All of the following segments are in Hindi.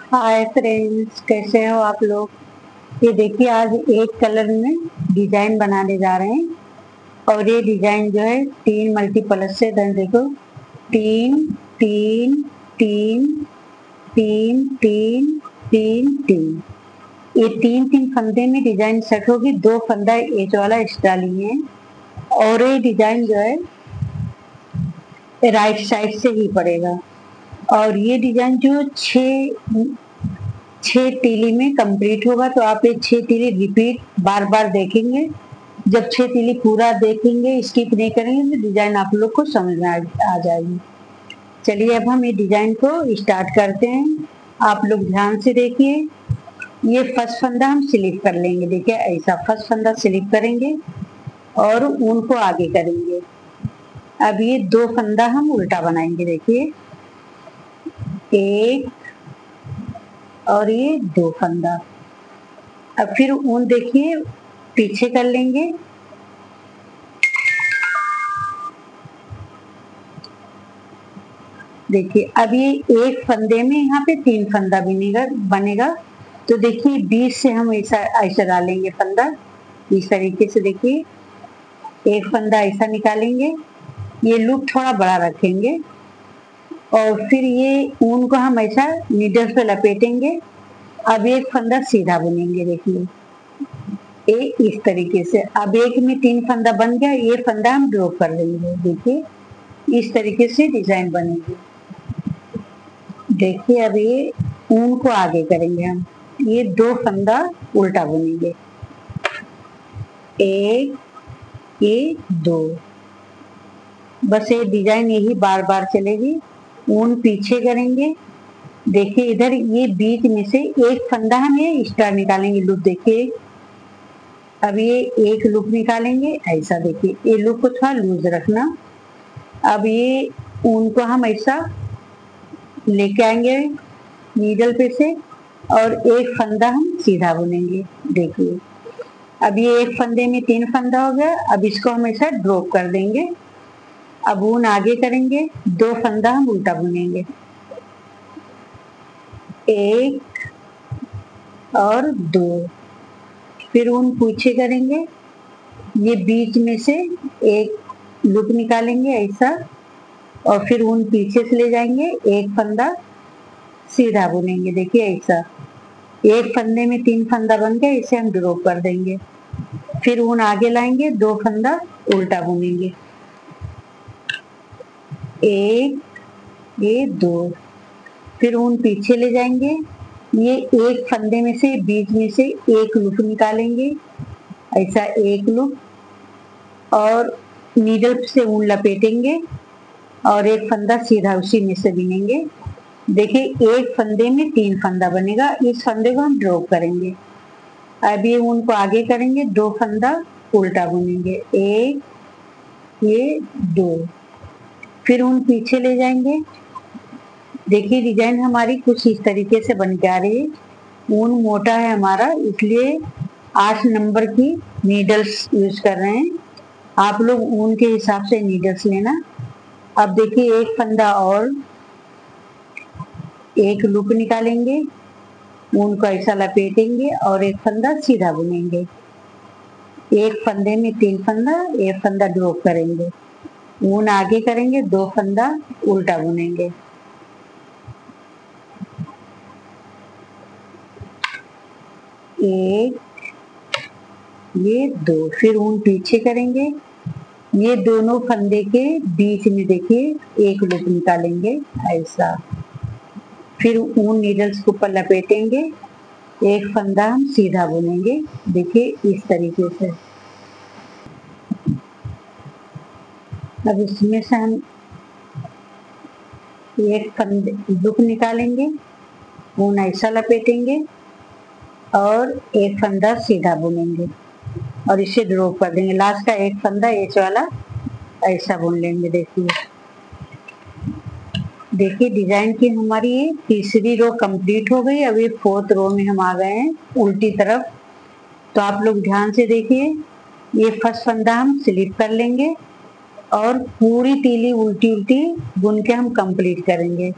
हाय फ्रेंड्स, कैसे हो आप लोग। ये देखिए, आज एक कलर में डिजाइन बनाने जा रहे हैं। और ये डिजाइन जो है 3 मल्टीप्लस से देखो, 3 3 3 3 3 3 3। ये 3 फंदे में डिजाइन सेट होगी। 2 फंदा एज वाला एक्स्ट्रा लिए हैं। और ये डिजाइन जो है राइट साइड से ही पड़ेगा। और ये डिजाइन जो 6 तीली में कंप्लीट होगा। तो आप ये 6 तीली रिपीट बार बार देखेंगे। जब 6 तीली पूरा देखेंगे, स्किप नहीं करेंगे, तो डिजाइन आप लोग को समझ में आ जाएगी। चलिए अब हम ये डिजाइन को स्टार्ट करते हैं। आप लोग ध्यान से देखिए। ये फर्स्ट फंदा हम स्लिप कर लेंगे। देखिए, ऐसा फर्स्ट फंदा स्लिप करेंगे और ऊन को आगे करेंगे। अब ये 2 फंदा हम उल्टा बनाएंगे। देखिए, एक और ये 2 फंदा। अब फिर ऊन देखिए पीछे कर लेंगे। देखिए, अब ये एक फंदे में यहाँ पे 3 फंदा बनेगा। तो देखिए, बीच से हम ऐसा डालेंगे फंदा इस तरीके से। देखिए, एक फंदा ऐसा निकालेंगे, ये लूप थोड़ा बड़ा रखेंगे और फिर ये ऊन को हम ऐसा नीडल पे लपेटेंगे। अब एक फंदा सीधा बुनेंगे। देखिए, इस तरीके से। अब एक में 3 फंदा बन गया, ये फंदा हम ड्रॉप कर देंगे। देखिए, इस तरीके से डिजाइन बनेगी। देखिए, अब ये ऊन को आगे करेंगे हम। ये 2 फंदा उल्टा बुनेंगे, एक, ये 2। बस ये डिजाइन यही बार बार चलेगी। ऊन पीछे करेंगे। देखिए, इधर ये बीच में से एक फंदा हम ये एक्स्ट्रा निकालेंगे। लूप देखिए, अब ये एक लूप निकालेंगे ऐसा। देखिए, ये लूप को थोड़ा लूज रखना। अब ये ऊन को हम ऐसा लेके आएंगे नीडल पे से और एक फंदा हम सीधा बुनेंगे। देखिए, अब ये एक फंदे में 3 फंदा हो गया। अब इसको हम ऐसा ड्रॉप कर देंगे। अब ऊन आगे करेंगे, 2 फंदा हम उल्टा बुनेंगे, एक और 2। फिर ऊन पीछे करेंगे, ये बीच में से एक लूप निकालेंगे ऐसा और फिर ऊन पीछे से ले जाएंगे, एक फंदा सीधा बुनेंगे। देखिए, ऐसा एक फंदे में 3 फंदा बन गया, इसे हम ड्रॉप कर देंगे। फिर ऊन आगे लाएंगे, 2 फंदा उल्टा बुनेंगे, एक, ये 2। फिर ऊन पीछे ले जाएंगे, ये एक फंदे में से बीच में से एक लूप निकालेंगे ऐसा, एक लूप और नीडल से ऊन लपेटेंगे और एक फंदा सीधा उसी में से बुनेंगे। देखिए, एक फंदे में 3 फंदा बनेगा। इस फंदे को हम ड्रॉप करेंगे। अब ये ऊन को आगे करेंगे, 2 फंदा उल्टा बुनेंगे, एक, ये 2। फिर ऊन पीछे ले जाएंगे। देखिए, डिजाइन हमारी कुछ इस तरीके से बन के आ रही है। ऊन मोटा है हमारा, इसलिए 8 नंबर की नीडल्स यूज कर रहे हैं। आप लोग ऊन के हिसाब से नीडल्स लेना। अब देखिए, एक फंदा और एक लूप निकालेंगे, ऊन को ऐसा लपेटेंगे और एक फंदा सीधा बुनेंगे। एक फंदे में 3 फंदा, एक फंदा ड्रॉप करेंगे, ऊन आगे करेंगे, 2 फंदा उल्टा बुनेंगे, एक, ये 2। फिर ऊन पीछे करेंगे, ये दोनों फंदे के बीच में देखिए एक लूप निकालेंगे ऐसा। फिर ऊन नीडल्स के ऊपर लपेटेंगे, एक फंदा हम सीधा बुनेंगे। देखिए, इस तरीके से। अब इसमें से हम एक फंदे लूप निकालेंगे, ऊन ऐसा लपेटेंगे और एक फंदा सीधा बुनेंगे और इसे ड्रॉप कर देंगे। लास्ट का एक फंदा एच वाला ऐसा बुन लेंगे। देखिए, डिजाइन की हमारी ये तीसरी रो कंप्लीट हो गई। अब ये 4th रो में हम आ गए हैं उल्टी तरफ। तो आप लोग ध्यान से देखिए, ये फर्स्ट फंदा हम स्लिप कर लेंगे और पूरी तीली उल्टी उल्टी बुन के हम कंप्लीट करेंगे।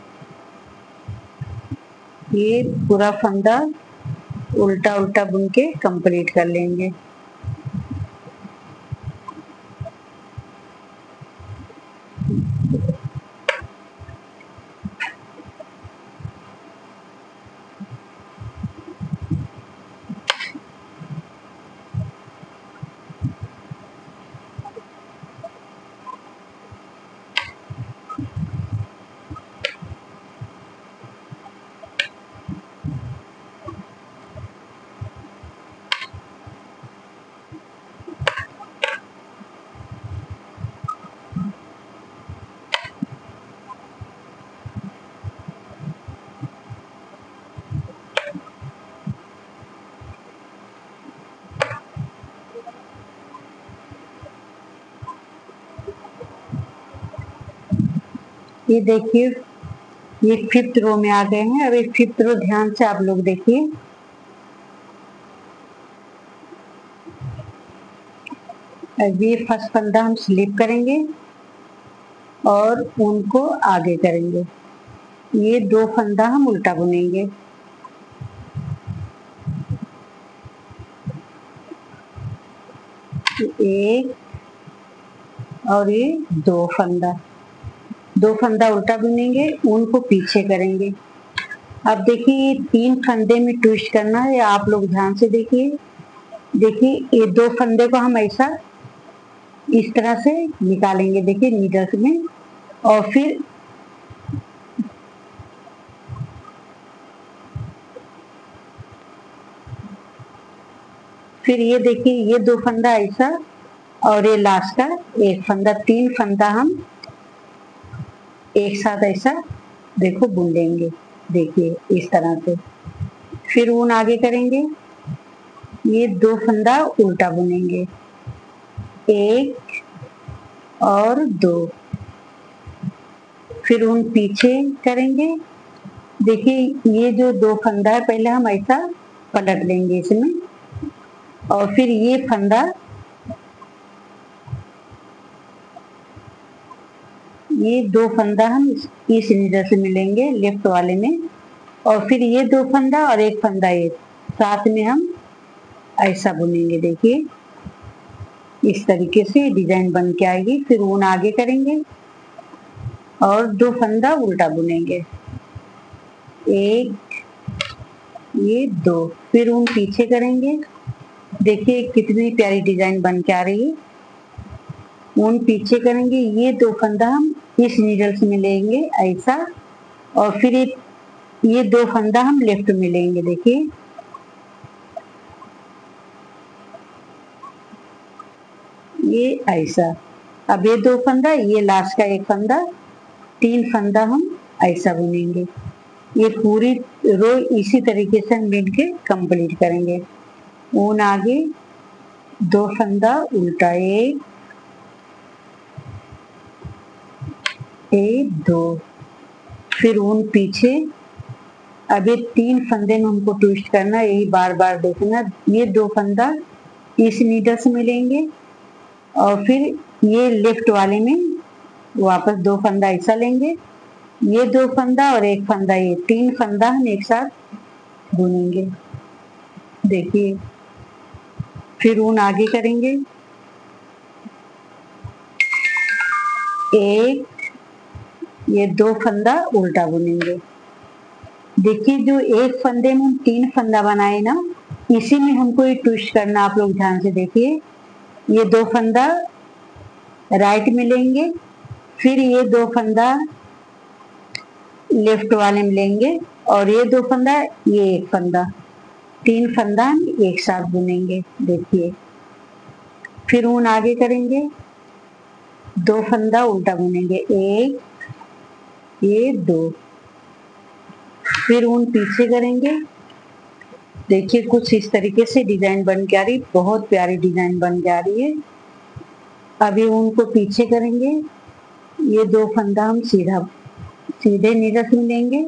ये पूरा फंदा उल्टा उल्टा बुन के कंप्लीट कर लेंगे। ये देखिए, ये 5th रो में आ गए हैं। अब एक 5th रो ध्यान से आप लोग देखिए। अब ये फर्स्ट फंदा हम स्लिप करेंगे और उनको आगे करेंगे। ये 2 फंदा हम उल्टा बुनेंगे। एक और ये 2 फंदा, 2 फंदा उल्टा बुनेंगे, उनको पीछे करेंगे। अब देखिए, ये 3 फंदे में ट्विस्ट करना है। आप लोग ध्यान से देखिए। देखिए, ये 2 फंदे को हम ऐसा इस तरह से निकालेंगे, देखिए नीडल्स में। और फिर ये देखिए, ये 2 फंदा ऐसा और ये लास्ट का 1 फंदा, 3 फंदा हम एक साथ ऐसा देखो बुन लेंगे। देखिए इस तरह से। फिर ऊन आगे करेंगे। ये 2 फंदा उल्टा बुनेंगे, 1 और 2। फिर ऊन पीछे करेंगे। देखिए, ये जो 2 फंदा है, पहले हम ऐसा पलट लेंगे इसमें, और फिर ये फंदा, ये 2 फंदा हम इस नीडल से मिलेंगे लेफ्ट वाले में, और फिर ये 2 फंदा और 1 फंदा ये साथ में हम ऐसा बुनेंगे। देखिए इस तरीके से डिजाइन बन के आएगी। फिर ऊन आगे करेंगे और 2 फंदा उल्टा बुनेंगे, 1, ये 2। फिर ऊन पीछे करेंगे। देखिए कितनी प्यारी डिजाइन बन के आ रही है। ऊन पीछे करेंगे, ये 2 फंदा हम इस नीडल से मिलेंगे ऐसा, और फिर ये 2 फंदा हम लेफ्ट में लेंगे। देखिए ये ऐसा। अब ये 2 फंदा, ये लास्ट का 1 फंदा, 3 फंदा हम ऐसा बुनेंगे। ये पूरी रो इसी तरीके से हम बुन के कंप्लीट करेंगे। ऊन आगे, 2 फंदा उल्टा, 1, 2। फिर ऊन पीछे। अब ये 3 फंदे में हमको ट्विस्ट करना है, यही बार बार देखना। ये 2 फंदा इस नीडल से मिलेंगे, और फिर ये लेफ्ट वाले में वापस 2 फंदा ऐसा लेंगे, ये 2 फंदा और 1 फंदा, ये 3 फंदा हम एक साथ बुनेंगे। देखिए फिर ऊन आगे करेंगे, 1, ये 2 फंदा उल्टा बुनेंगे। देखिए, जो 1 फंदे में हम 3 फंदा बनाए ना, इसी में हमको ये ट्विस्ट करना। आप लोग ध्यान से देखिए। ये 2 फंदा राइट में लेंगे, फिर ये 2 फंदा लेफ्ट वाले में लेंगे, और ये 2 फंदा, ये 1 फंदा, 3 फंदा हम एक साथ बुनेंगे। देखिए फिर ऊन आगे करेंगे, 2 फंदा उल्टा बुनेंगे, 1, ये 2। फिर ऊन पीछे करेंगे। देखिए कुछ इस तरीके से डिजाइन बन के आ रही, बहुत प्यारी डिजाइन बन के आ रही है। अभी ऊन को पीछे करेंगे, ये 2 फंदा हम सीधे नीडल में लेंगे,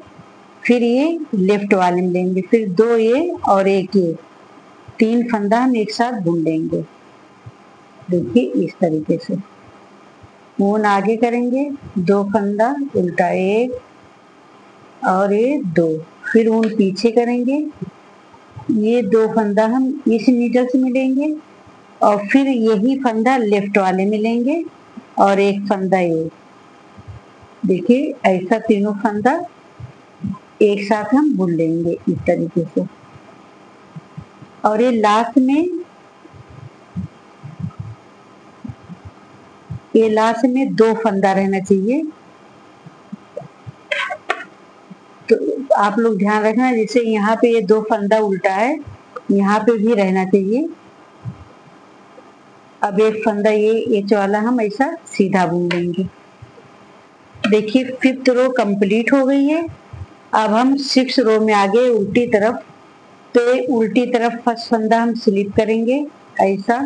फिर ये लेफ्ट वाले में लेंगे, फिर 2 ये और 1 ये, 3 फंदा हम एक साथ बुन लेंगे। देखिए इस तरीके से। ऊन आगे करेंगे, 2 फंदा उल्टा, 1, और ये 2, फिर ऊन पीछे करेंगे, ये 2 फंदा हम इस नीडल से मिलेंगे और फिर यही फंदा लेफ्ट वाले मिलेंगे और एक फंदा ये, देखिए ऐसा तीनों फंदा एक साथ हम बुन लेंगे इस तरीके से। और ये लास्ट में 2 फंदा रहना चाहिए, तो आप लोग ध्यान रखना, जैसे यहाँ पे ये 2 फंदा उल्टा है, यहाँ पे भी रहना चाहिए। अब एक फंदा ये वाला हम ऐसा सीधा बुन लेंगे। देखिए 5th रो कंप्लीट हो गई है। अब हम 6th रो में आगे उल्टी तरफ, तो उल्टी तरफ फर्स्ट फंदा हम स्लिप करेंगे ऐसा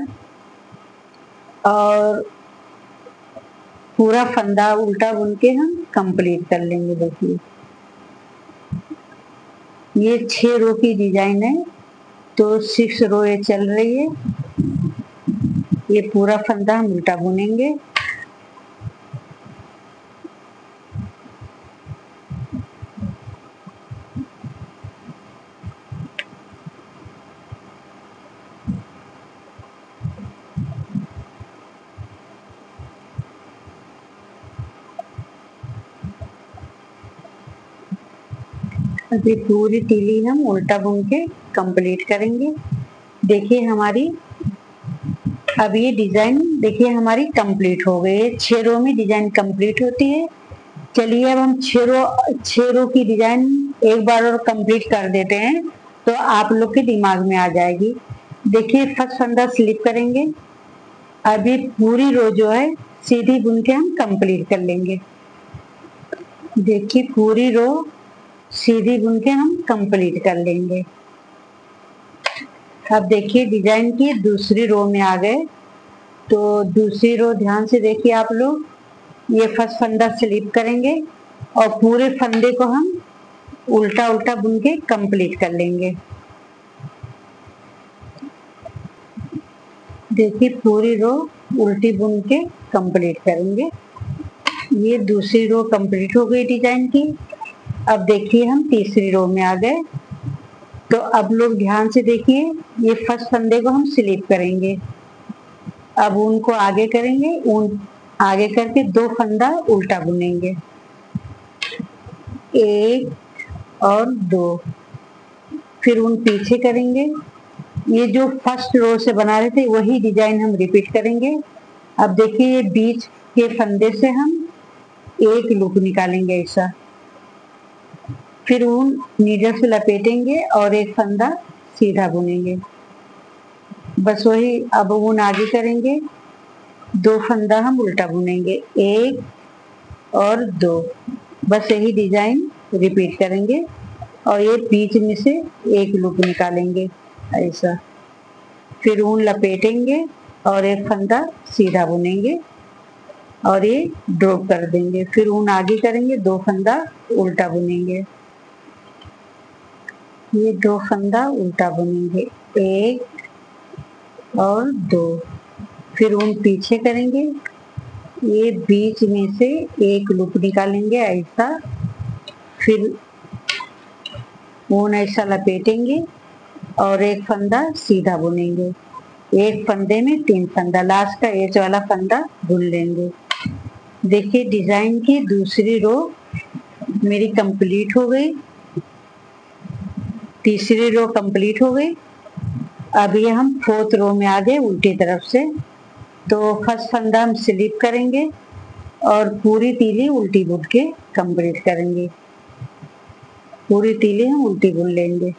और पूरा फंदा उल्टा बुन के हम कंप्लीट कर लेंगे। देखिए ये 6 रो की डिजाइन है, तो 6 रो ये चल रही है, ये पूरा फंदा हम उल्टा बुनेंगे। अभी पूरी तीली हम उल्टा बुन के कंप्लीट करेंगे। देखिए हमारी अब ये डिजाइन देखिए हमारी कंप्लीट हो गई है। 6 रो में डिजाइन कंप्लीट होती है। चलिए अब हम 6 रो की डिजाइन एक बार और कंप्लीट कर देते हैं, तो आप लोग के दिमाग में आ जाएगी। देखिए फर्स्ट फंदा स्लिप करेंगे, अभी पूरी रो जो है सीधी बुन के हम कंप्लीट कर लेंगे। देखिए पूरी रो सीधी बुन के हम कंप्लीट कर लेंगे। अब देखिए डिजाइन की दूसरी रो में आ गए, तो दूसरी रो ध्यान से देखिए आप लोग, ये फर्स्ट फंदा स्लिप करेंगे और पूरे फंदे को हम उल्टा उल्टा बुन के कंप्लीट कर लेंगे। देखिए पूरी रो उल्टी बुन के कंप्लीट करेंगे। ये दूसरी रो कंप्लीट हो गई डिजाइन की। अब देखिए हम तीसरी रो में आ गए, तो अब लोग ध्यान से देखिए, ये फर्स्ट फंदे को हम स्लिप करेंगे, अब ऊन को आगे करेंगे, ऊन आगे करके 2 फंदा उल्टा बुनेंगे, 1 और 2, फिर ऊन पीछे करेंगे। ये जो फर्स्ट रो से बना रहे थे वही डिजाइन हम रिपीट करेंगे। अब देखिए ये बीच के फंदे से हम एक लूप निकालेंगे ऐसा, फिर ऊन नीडल से लपेटेंगे और एक फंदा सीधा बुनेंगे। बस वही, अब ऊन आगे करेंगे, 2 फंदा हम उल्टा बुनेंगे, 1 और 2, बस यही डिजाइन रिपीट करेंगे और ये बीच में से एक लूप निकालेंगे ऐसा, फिर ऊन लपेटेंगे और एक फंदा सीधा बुनेंगे और ये ड्रॉप कर देंगे, फिर ऊन आगे करेंगे, 2 फंदा उल्टा बुनेंगे, ये 2 फंदा उल्टा बुनेंगे, 1 और 2, फिर ऊन पीछे करेंगे, ये बीच में से एक लूप निकालेंगे ऐसा, फिर ऊन ऐसा लपेटेंगे और एक फंदा सीधा बुनेंगे, एक फंदे में 3 फंदा, लास्ट का एज वाला फंदा बुन लेंगे। देखिए डिजाइन की दूसरी रो मेरी कंप्लीट हो गई, तीसरी रो कंप्लीट हो गई। अब ये हम 4th रो में आ गए उल्टी तरफ से, तो फर्स्ट फंदा हम स्लिप करेंगे और पूरी तीली उल्टी बुन के कंप्लीट करेंगे, पूरी तीली हम उल्टी बुन लेंगे।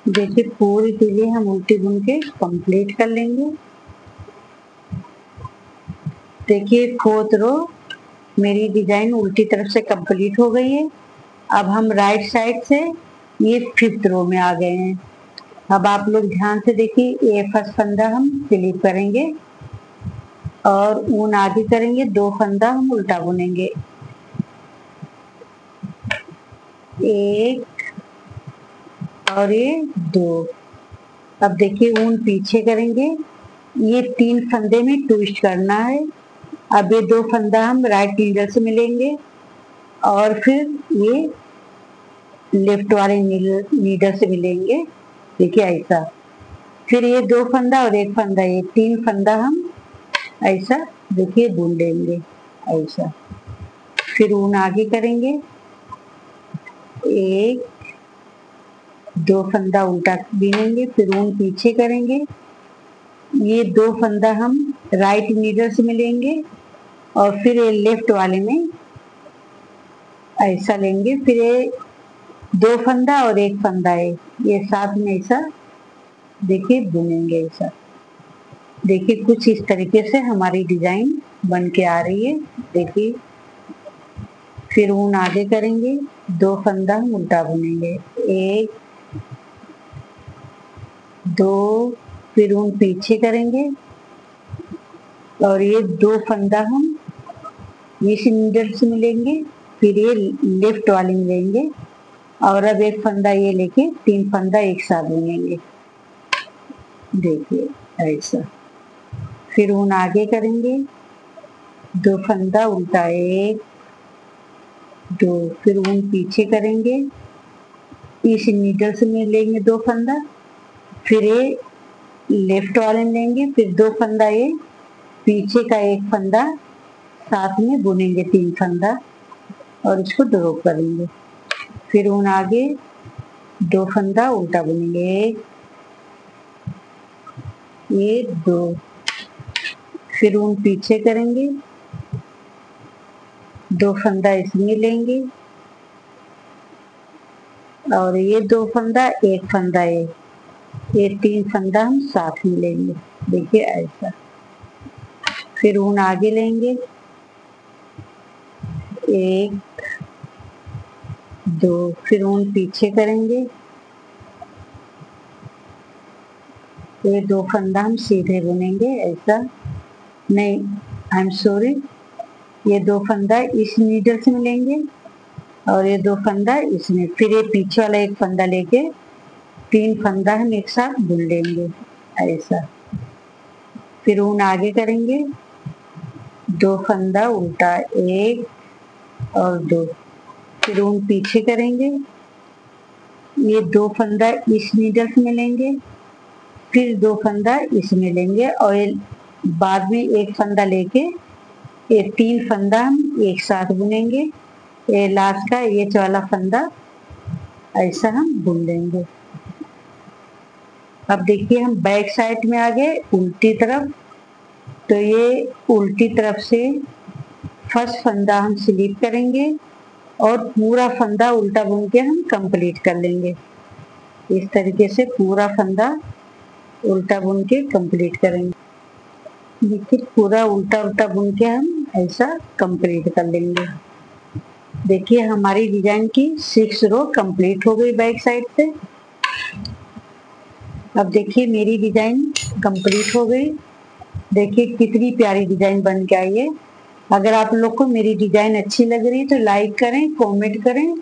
देखिए पूरी तीली हम उल्टी बुन के कंप्लीट कर लेंगे। देखिए 4th रो मेरी डिजाइन उल्टी तरफ से कंप्लीट हो गई है। अब हम राइट साइड से ये 5th रो में आ गए हैं, अब आप लोग ध्यान से देखिए, ये फर्स्ट फंदा हम स्लिप करेंगे और ऊन आगे करेंगे, 2 फंदा हम उल्टा बुनेंगे, 1 और ये 2। अब देखिए ऊन पीछे करेंगे, ये 3 फंदे में ट्विस्ट करना है। अब ये 2 फंदा हम राइट नीडल से मिलेंगे और फिर ये लेफ्ट वाले नीडल से मिलेंगे। देखिए ऐसा, फिर ये 2 फंदा और 1 फंदा, ये 3 फंदा हम ऐसा देखिए बुन लेंगे ऐसा। फिर ऊन आगे करेंगे, 1 2 फंदा उल्टा बीनेंगे, फिर ऊन पीछे करेंगे, ये 2 फंदा हम राइट नीडल से मिलेंगे और फिर ये लेफ्ट वाले में ऐसा लेंगे, फिर ये 2 फंदा और 1 फंदा है, ये साथ में ऐसा देखिए बुनेंगे ऐसा। देखिए कुछ इस तरीके से हमारी डिजाइन बन के आ रही है। देखिए फिर ऊन आगे करेंगे, 2 फंदा हम उल्टा बुनेंगे, 1 2, फिर ऊन पीछे करेंगे और ये 2 फंदा हम इस नीडल से मिलेंगे, फिर ये लेफ्ट वाले मिलेंगे और अब 1 फंदा ये लेके 3 फंदा एक साथ बुनेंगे। देखिए ऐसा, फिर ऊन आगे करेंगे, 2 फंदा उल्टा, 1 2, फिर ऊन पीछे करेंगे, इस नीडल से मिलेंगे 2 फंदा, फिर ये लेफ्ट वाले में लेंगे, फिर 2 फंदा ये पीछे का 1 फंदा साथ में बुनेंगे 3 फंदा और इसको ड्रॉ करेंगे। फिर ऊन आगे 2 फंदा उल्टा बुनेंगे, 1 2, फिर ऊन पीछे करेंगे, 2 फंदा इसमें लेंगे और ये 2 फंदा 1 फंदा ये 3 फंदा हम साथ में लेंगे। देखिए ऐसा, फिर ऊन आगे लेंगे, 1 2, फिर ऊन पीछे करेंगे, ये 2 फंदा हम सीधे बुनेंगे ऐसा, नहीं आई एम सॉरी, ये 2 फंदा इस नीडल से मिलेंगे और ये 2 फंदा इसमें, फिर ये पीछे वाला 1 फंदा लेके 3 फंदा हम एक साथ बुन लेंगे ऐसा। फिर ऊन आगे करेंगे, 2 फंदा उल्टा, 1 और 2, फिर ऊन पीछे करेंगे, ये 2 फंदा इस नीडल से मिलेंगे, फिर 2 फंदा इसमें लेंगे और ये बाद में 1 फंदा लेके ये 3 फंदा हम एक साथ बुनेंगे, ये लास्ट का ये वाला फंदा ऐसा हम बुन लेंगे। अब देखिए हम बैक साइड में आ गए उल्टी तरफ, तो ये उल्टी तरफ से फर्स्ट फंदा हम स्लिप करेंगे और पूरा फंदा उल्टा बुन के हम कंप्लीट कर लेंगे। इस तरीके से पूरा फंदा उल्टा बुन के कंप्लीट करेंगे। देखिए पूरा उल्टा उल्टा बुन के हम ऐसा कंप्लीट कर लेंगे। देखिए हमारी डिजाइन की 6 रो कंप्लीट हो गई बैक साइड से। अब देखिए मेरी डिजाइन कंप्लीट हो गई। देखिए कितनी प्यारी डिजाइन बन के आई है। अगर आप लोग को मेरी डिजाइन अच्छी लग रही है तो लाइक करें, कमेंट करें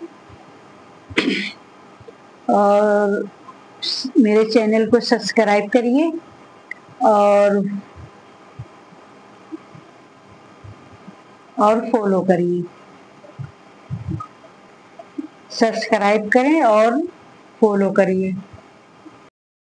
और मेरे चैनल को सब्सक्राइब करिए और फॉलो करिए। सब्सक्राइब करें और फॉलो करिए।